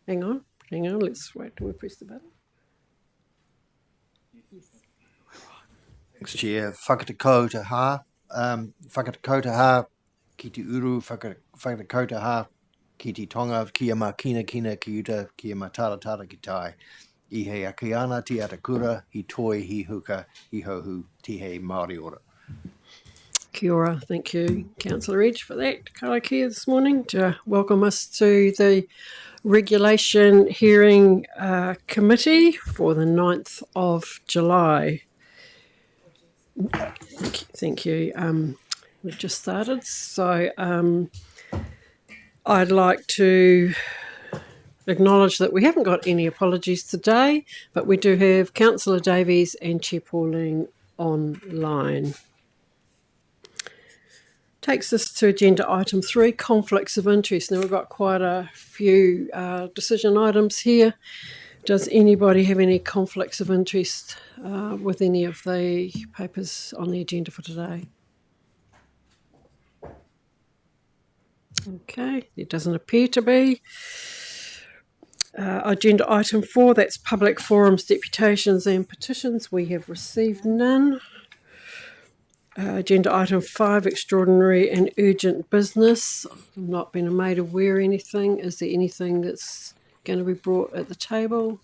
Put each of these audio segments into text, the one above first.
Hang on, let's wait till we press the button. Thanks, Chair. Whakatau Whakatau ki te uru, whakatau ki te tonga, kia ma kina ki uta, kia ma tara ki tai. I he akiana ti atakura, hi toi, hi huka, hi hohu, ti he Māori ora. Kia ora, thank you, Councillor Edge, for that karakia this morning to welcome us to the Regulation Hearing Committee for the 9th of July. Thank you. We've just started, so I'd like to acknowledge that we haven't got any apologies today, but we do have Councillor Davies and Chair Pauling online. Takes us to agenda item 3, conflicts of interest. Now we've got quite a few decision items here. Does anybody have any conflicts of interest with any of the papers on the agenda for today? Okay, there doesn't appear to be. Agenda item 4, that's public forums, deputations and petitions. We have received none. Agenda item 5, extraordinary and urgent business. I've not been made aware of anything. Is there anything that's going to be brought at the table?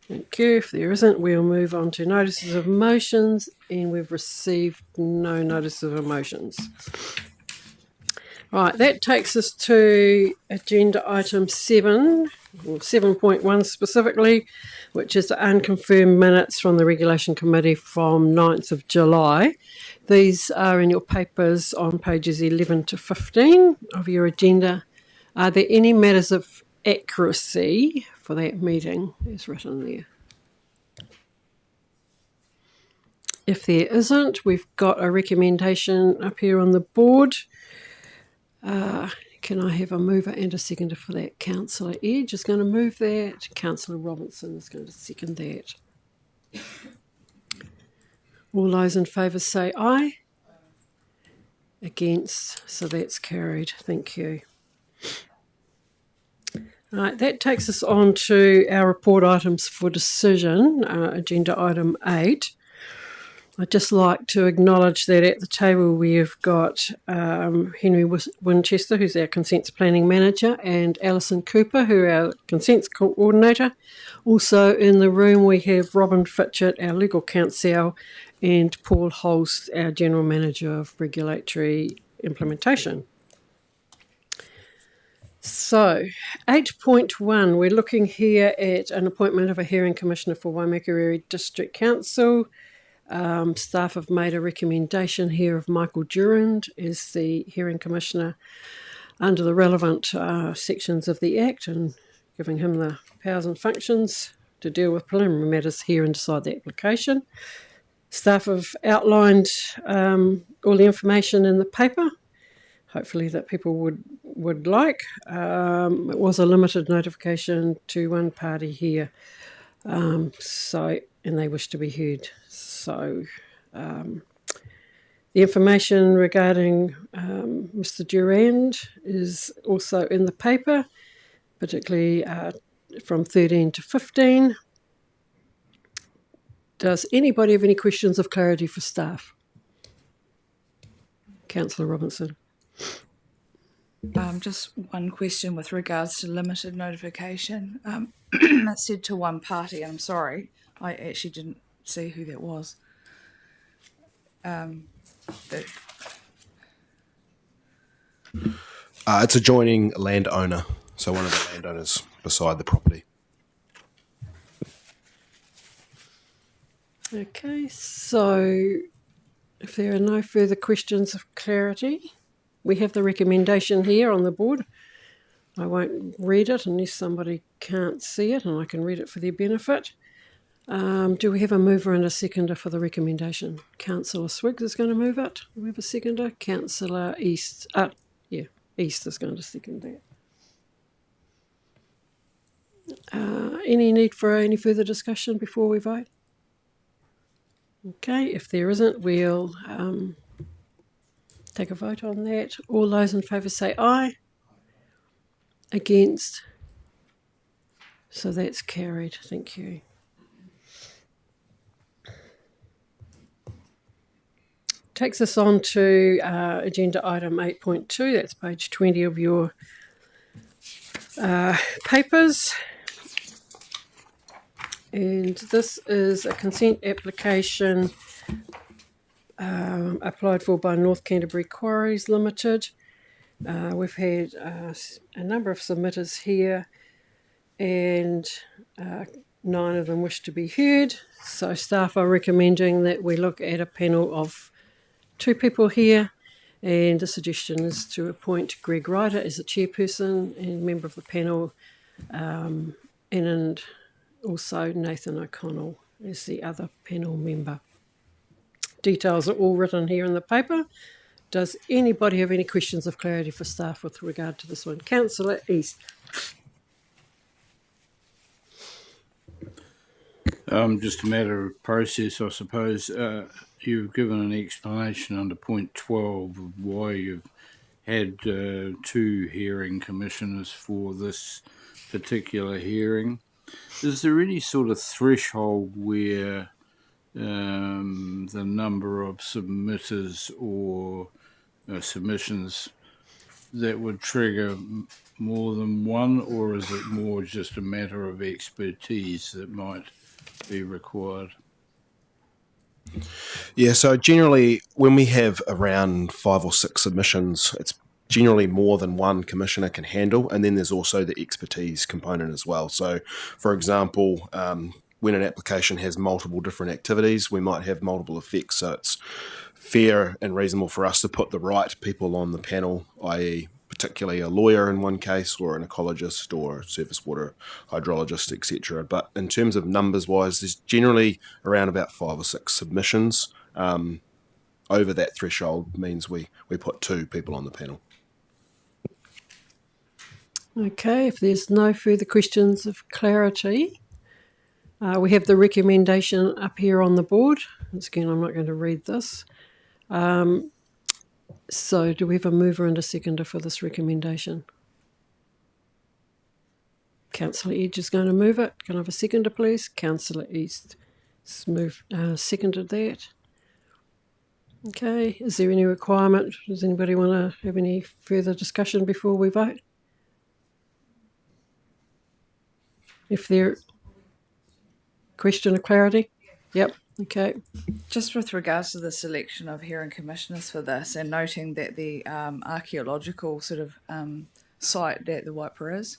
Thank you. If there isn't, we'll move on to notices of motions, and we've received no notices of motions. Right, that takes us to agenda item 7, or 7.1 specifically, which is the unconfirmed minutes from the Regulation Committee from 9th of July. These are in your papers on pages 11 to 15 of your agenda. Are there any matters of accuracy for that meeting, as written there? If there isn't, we've got a recommendation up here on the board. Can I have a mover and a seconder for that? Councillor Edge is going to move that. Councillor Robinson is going to second that. All those in favour say aye. Against, so that's carried. Thank you. Right, that takes us on to our report items for decision, agenda item 8. I'd just like to acknowledge that at the table we have got Henry Winchester, who's our Consents Planning Manager, and Alison Cooper, who are our Consents Coordinator. Also in the room we have Robin Fitchett, our Legal Counsel, and Paul Holst, our General Manager of Regulatory Implementation. So, 8.1, we're looking here at an appointment of a Hearing Commissioner for Waimakariri District Council. Staff have made a recommendation here of Michael Durand as the Hearing Commissioner under the relevant sections of the Act, and giving him the powers and functions to deal with preliminary matters here and decide the application. Staff have outlined all the information in the paper, hopefully that people would like. It was a limited notification to one party here, and they wish to be heard. So the information regarding Mr. Durand is also in the paper, particularly from 13 to 15. Does anybody have any questions of clarity for staff? Councillor Robinson. Just one question with regards to limited notification. I said to one party, I'm sorry, I actually didn't see who that was. It's a joining landowner, so one of the landowners beside the property. Okay, so if there are no further questions of clarity, we have the recommendation here on the board. I won't read it unless somebody can't see it, and I can read it for their benefit. Do we have a mover and a seconder for the recommendation? Councillor Swiggs is going to move it. Do we have a seconder? Councillor East. East is going to second that. Any need for any further discussion before we vote? Okay, if there isn't, we'll take a vote on that. All those in favour say aye. Against, So that's carried. Thank you. Takes us on to agenda item 8.2. That's page 20 of your papers. And this is a consent application applied for by North Canterbury Quarries Limited. We've had a number of submitters here, and 9 of them wish to be heard. So staff are recommending that we look at a panel of 2 people here, and the suggestion is to appoint Greg Ryder as the chairperson and member of the panel, and also Nathan O'Connell as the other panel member. Details are all written here in the paper. Does anybody have any questions of clarity for staff with regard to this one? Councillor East. Just a matter of process, I suppose. You've given an explanation under point 12 of why you've had 2 hearing commissioners for this particular hearing. Is there any sort of threshold where the number of submitters or submissions that would trigger more than one, or is it more just a matter of expertise that might be required? Yeah, so generally when we have around 5 or 6 submissions, it's generally more than one commissioner can handle, and then there's also the expertise component as well. So, for example, when an application has multiple different activities, we might have multiple effects, so it's fair and reasonable for us to put the right people on the panel, i.e. particularly a lawyer in one case, or an ecologist, or a surface water hydrologist, etc. But in terms of numbers-wise, there's generally around about 5 or 6 submissions. Over that threshold means we put 2 people on the panel. Okay, if there's no further questions of clarity, we have the recommendation up here on the board. Once again, I'm not going to read this. So do we have a mover and a seconder for this recommendation? Councillor Edge is going to move it. Can I have a seconder, please? Councillor East seconded that. Okay, is there any requirement? Does anybody want to have any further discussion before we vote? If there question of clarity? Yep, okay. Just with regards to the selection of hearing commissioners for this, and noting that the archaeological sort of site that the Waipa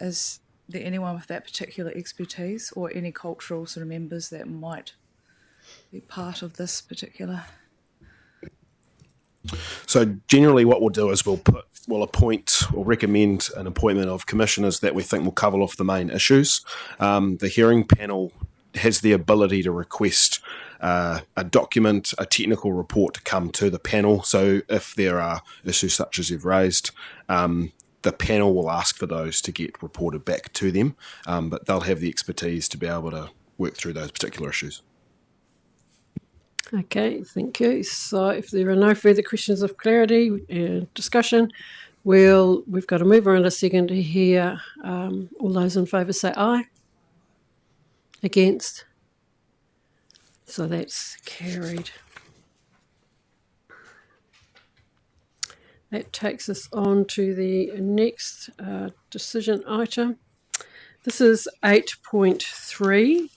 is there anyone with that particular expertise, or any cultural sort of members that might be part of this particular? So generally what we'll do is we'll appoint or recommend an appointment of commissioners that we think will cover off the main issues. The hearing panel has the ability to request a document, a technical report to come to the panel. So if there are issues such as you've raised, the panel will ask for those to get reported back to them, but they'll have the expertise to be able to work through those particular issues. Okay, thank you. So if there are no further questions of clarity and discussion, we've got a mover and a seconder here. All those in favour say aye. Against? So that's carried. That takes us on to the next decision item. This is 8.3.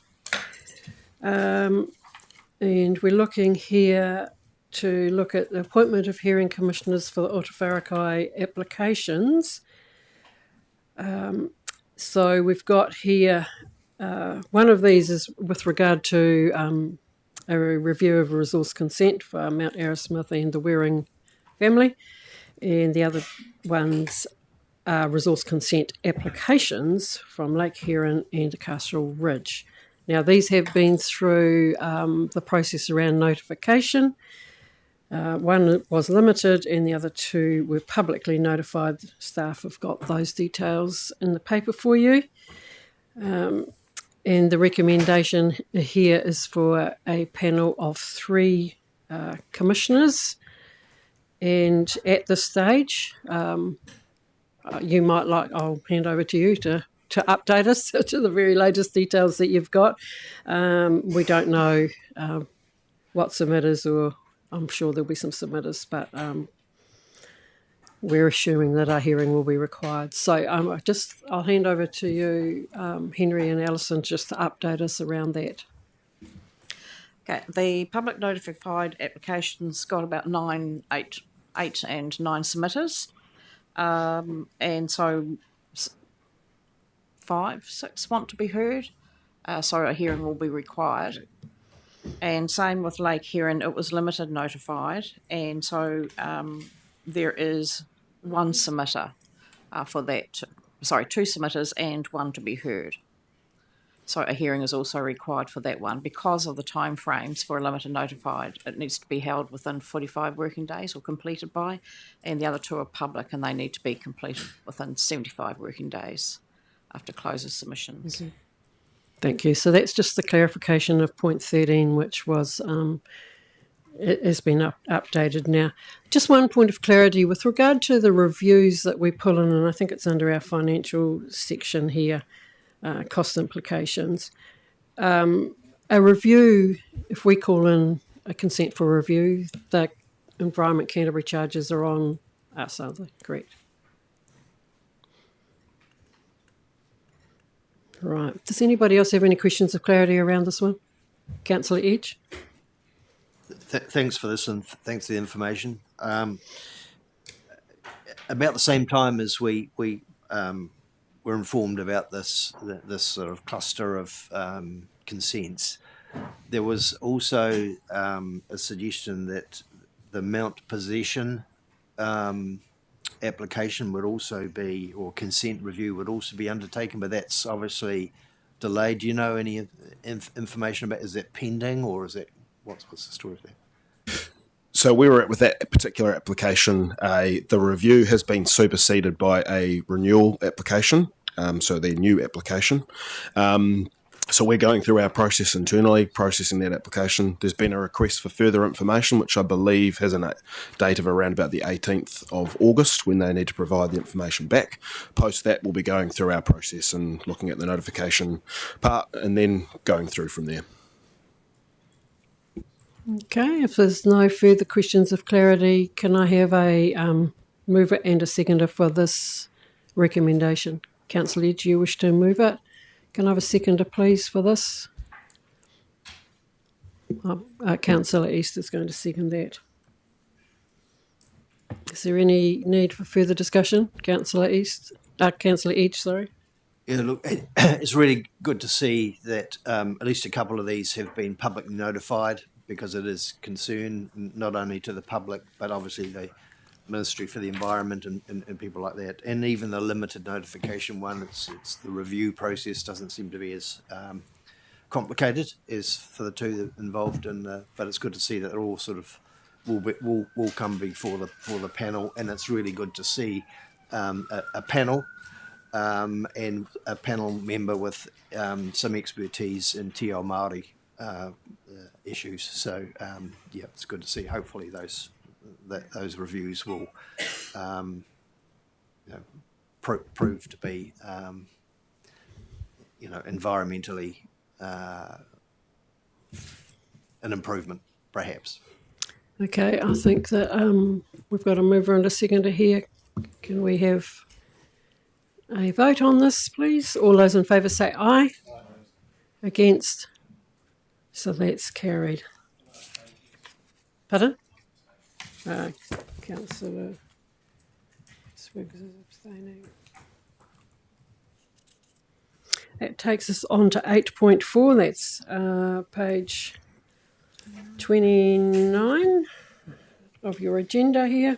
And we're looking here to look at the appointment of hearing commissioners for the Wharekai applications. So we've got here, one of these is with regard to a review of a resource consent for Mount Arrowsmith and the Waring family, and the other ones are resource consent applications from Lake Heron and Castle Ridge. Now, these have been through the process around notification. One was limited and the other 2 were publicly notified. Staff have got those details in the paper for you. And the recommendation here is for a panel of 3 commissioners. And at this stage, you might like, I'll hand over to you to update us to the very latest details that you've got. We don't know what submitters, or I'm sure there'll be some submitters, but we're assuming that our hearing will be required. So I'll hand over to you, Henry and Alison, just to update us around that. Okay, the public notified applications got about eight and 9 submitters, and so 5, 6 want to be heard, so a hearing will be required. And same with Lake Heron, it was limited notified, and so there is 1 submitter for that. Sorry, 2 submitters and 1 to be heard. So a hearing is also required for that one. Because of the time frames for a limited notified, it needs to be held within 45 working days or completed by, and the other 2 are public and they need to be completed within 75 working days after close of submissions. Okay. Thank you. So that's just the clarification of point 13, which was it has been updated now. Just one point of clarity with regard to the reviews that we pull in, and I think it's under our financial section here, cost implications. A review, if we call in a consent for review, the Environment Canterbury charges are on us, are they? Correct. Right. Does anybody else have any questions of clarity around this one? Councillor Edge? Thanks for this, and thanks for the information. About the same time as we were informed about this sort of cluster of consents, there was also a suggestion that the Mount Possession application would also be, or consent review would also be undertaken, but that's obviously delayed. Do you know any information about, is that pending, or is that, what's the story of that? So we were at, with that particular application, the review has been superseded by a renewal application, so the new application. So we're going through our process internally, processing that application. There's been a request for further information, which I believe has a date of around about the 18th of August when they need to provide the information back. Post that, we'll be going through our process and looking at the notification part and then going through from there. Okay, if there's no further questions of clarity, can I have a mover and a seconder for this recommendation? Councillor Edge, you wish to move it? Can I have a seconder, please, for this? Councillor East is going to second that. Is there any need for further discussion? Councillor Edge, sorry. Yeah, look, it's really good to see that at least a couple of these have been publicly notified, because it is concern not only to the public, but obviously the Ministry for the Environment and people like that. And even the limited notification one, it's the review process doesn't seem to be as complicated as for the 2 involved. But it's good to see that they're all sort of will come before the panel, and it's really good to see a panel and a panel member with some expertise in Te Ao Māori issues. So yeah, it's good to see. Hopefully those reviews will prove to be environmentally an improvement, perhaps. Okay, I think that we've got a mover and a seconder here. Can we have a vote on this, please? All those in favour say aye. Against? So that's carried. Pardon? Councillor Swiggs is abstaining. That takes us on to 8.4. That's page 29 of your agenda here.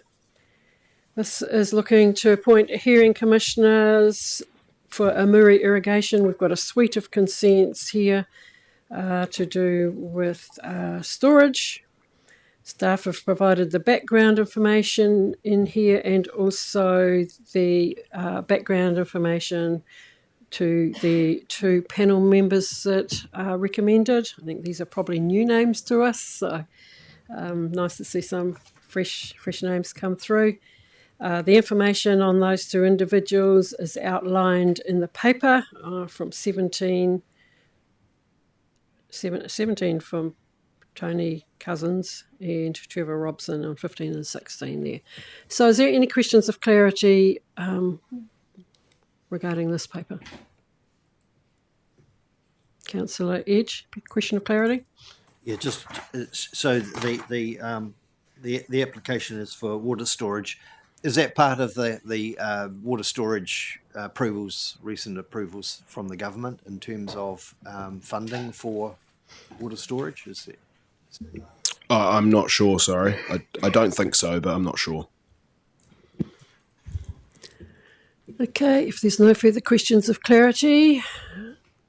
This is looking to appoint hearing commissioners for Amuri Irrigation. We've got a suite of consents here to do with storage. Staff have provided the background information in here, and also the background information to the 2 panel members that are recommended. I think these are probably new names to us, so nice to see some fresh names come through. The information on those two individuals is outlined in the paper from 17 from Tony Cousins and Trevor Robson on 15 and 16 there. So is there any questions of clarity regarding this paper? Councillor Edge, question of clarity? Yeah, just so the application is for water storage. Is that part of the water storage recent approvals from the government in terms of funding for water storage? Is it? I'm not sure, sorry. I don't think so, but I'm not sure. Okay, if there's no further questions of clarity,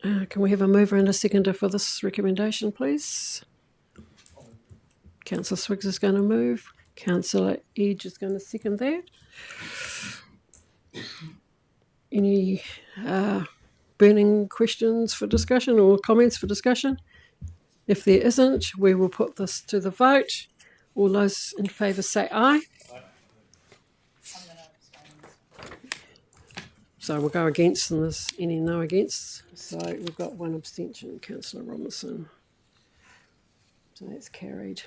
can we have a mover and a seconder for this recommendation, please? Councillor Swiggs is going to move. Councillor Edge is going to second that. Any burning questions for discussion or comments for discussion? If there isn't, we will put this to the vote. All those in favour say aye. So we'll go against, and there's any no against. So we've got one abstention, Councillor Robinson. So that's carried.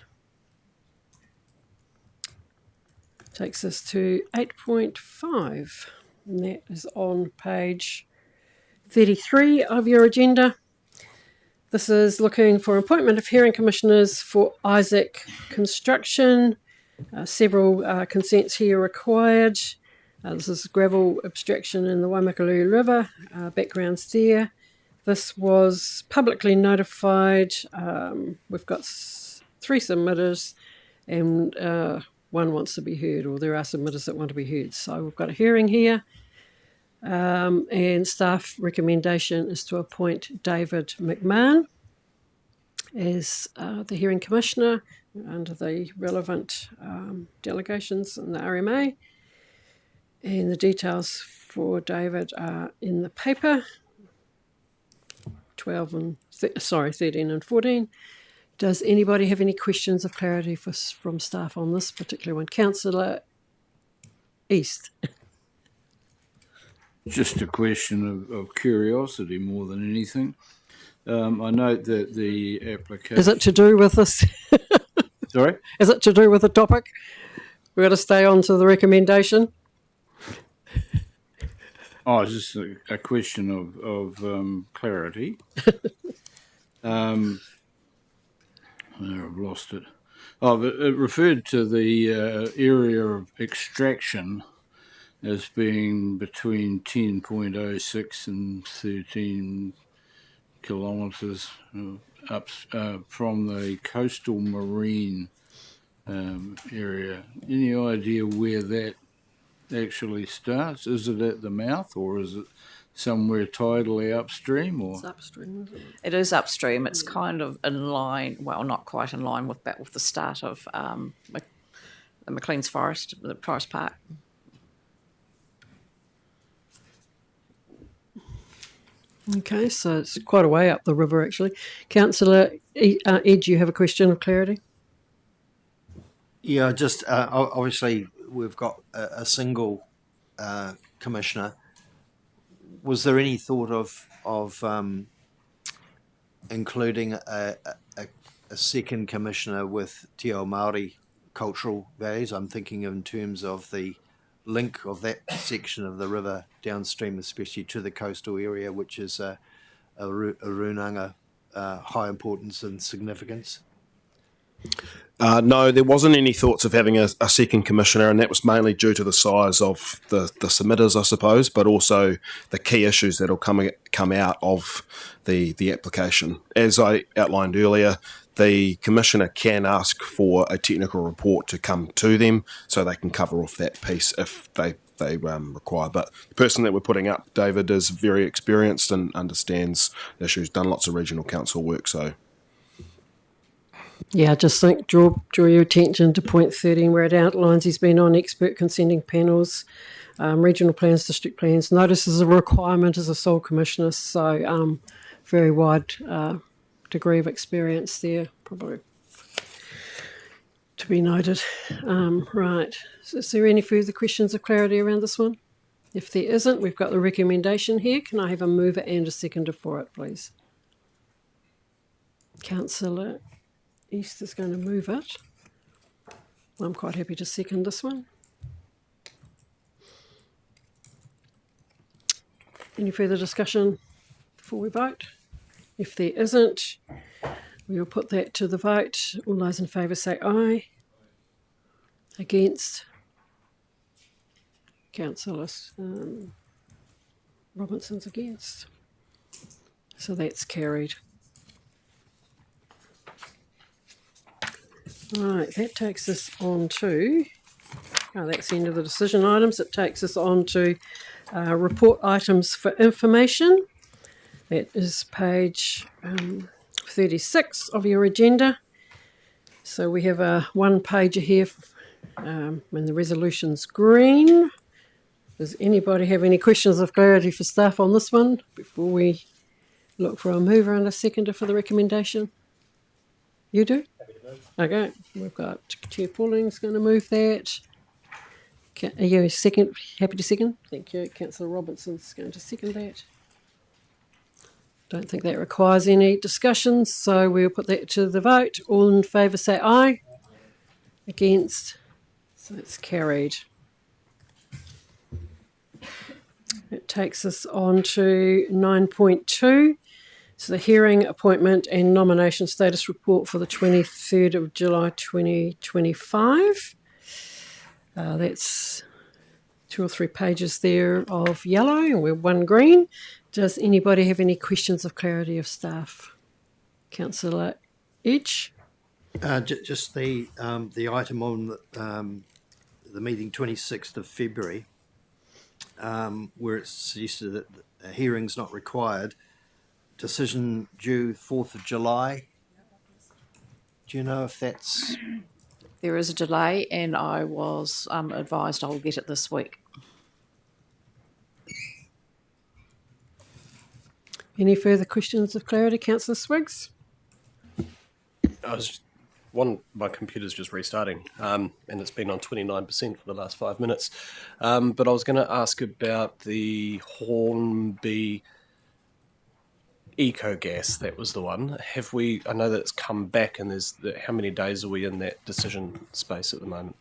Takes us to 8.5, and that is on page 33 of your agenda. This is looking for appointment of hearing commissioners for Isaac Construction. Several consents here required. This is gravel abstraction in the Waimakariri River. Backgrounds there. This was publicly notified. We've got 3 submitters, and one wants to be heard, or there are submitters that want to be heard. So we've got a hearing here. And staff recommendation is to appoint David McMahon as the hearing commissioner under the relevant delegations in the RMA. And the details for David are in the paper, 13 and 14. Does anybody have any questions of clarity from staff on this particular one? Councillor East. Just a question of curiosity more than anything. I note that the application... Is it to do with this? Sorry? Is it to do with the topic? We've got to stay on to the recommendation. Oh, it's just a question of clarity. I've lost it. Oh, but it referred to the area of extraction as being between 10.06 and 13 kilometres up from the coastal marine area. Any idea where that actually starts? Is it at the mouth, or is it somewhere tidally upstream? Or It's upstream, isn't it? It is upstream. It's kind of in line, well, not quite in line with the start of the McLean's Forest, the Forest Park. Okay, so it's quite a way up the river, actually. Councillor Ed, you have a question of clarity? Yeah, just obviously we've got a single commissioner. Was there any thought of including a second commissioner with Te Ao Māori cultural values? I'm thinking in terms of the link of that section of the river downstream, especially to the coastal area, which is a runanga high importance and significance. No, there wasn't any thoughts of having a second commissioner, and that was mainly due to the size of the submitters, I suppose, but also the key issues that will come out of the application. As I outlined earlier, the commissioner can ask for a technical report to come to them so they can cover off that piece if they require. But the person that we're putting up, David, is very experienced and understands the issues, done lots of regional council work, so... Yeah, I just think draw your attention to point 13 where it outlines he's been on expert consenting panels, regional plans, district plans, notices of requirement as a sole commissioner, so very wide degree of experience there, probably. To be noted. Right. So is there any further questions of clarity around this one? If there isn't, we've got the recommendation here. Can I have a mover and a seconder for it, please? Councillor East is going to move it. I'm quite happy to second this one. Any further discussion before we vote? If there isn't, we will put that to the vote. All those in favour say aye. Against? Councillor Robinson's against. So that's carried. Right, that takes us on to, that's the end of the decision items. It takes us on to report items for information. That is page 36 of your agenda. So we have a one-pager here and the resolution's green. Does anybody have any questions of clarity for staff on this one before we look for a mover and a seconder for the recommendation? You do? Okay, we've got Chair Pauling's going to move that. Are you happy to second? Thank you. Councillor Robinson's going to second that. Don't think that requires any discussions, so we'll put that to the vote. All in favour say aye. Against? So it's carried. It takes us on to 9.2. So the hearing, appointment and nomination status report for the 23rd of July 2025. That's 2 or 3 pages there of yellow and we're 1 green. Does anybody have any questions of clarity of staff? Councillor Edge? Just the item on the meeting 26th of February, where it's suggested that a hearing's not required. Decision due 4th of July. Do you know if that's... There is a delay, and I was advised I will get it this week. Any further questions of clarity, Councillor Swiggs? My computer's just restarting, and it's been on 29% for the last 5 minutes. But I was going to ask about the Hornby Eco Gas. That was the one. I know that it's come back, and how many days are we in that decision space at the moment?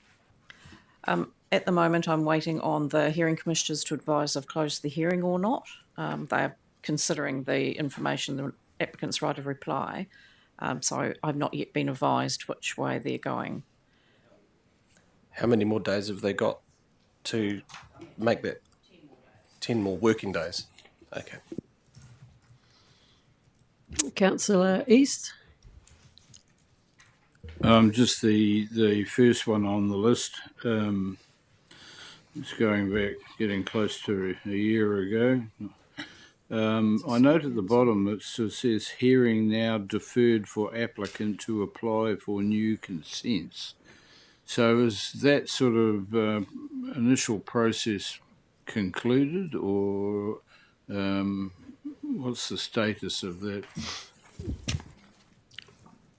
At the moment, I'm waiting on the hearing commissioners to advise I've closed the hearing or not. They are considering the information, the applicant's right of reply. So I've not yet been advised which way they're going. How many more days have they got to make that? 10 more working days. Okay. Councillor East? Just the first one on the list. It's going back, getting close to a year ago. I note at the bottom it says hearing now deferred for applicant to apply for new consents. So is that sort of initial process concluded, or what's the status of that?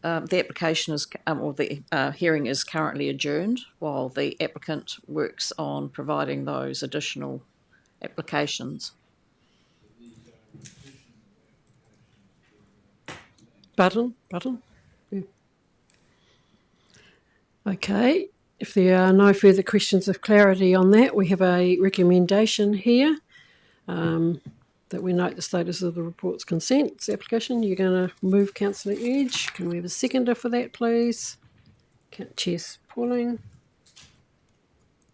The application is, or the hearing is currently adjourned while the applicant works on providing those additional applications. Button? Yeah. Okay, if there are no further questions of clarity on that, we have a recommendation here that we note the status of the report's consents application. You're going to move, Councillor Edge. Can we have a seconder for that, please? Chair Pauling.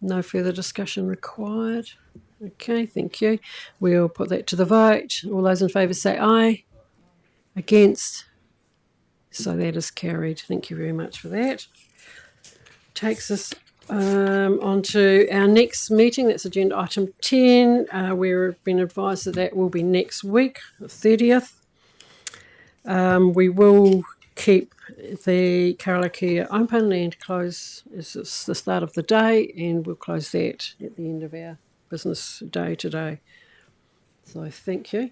No further discussion required. Okay, thank you. We'll put that to the vote. All those in favour say aye. Against? So that is carried. Thank you very much for that. Takes us on to our next meeting. That's agenda item 10. We've been advised that will be next week, the 30th. We will keep the Karakia open and close as the start of the day, and we'll close that at the end of our business day today. So thank you.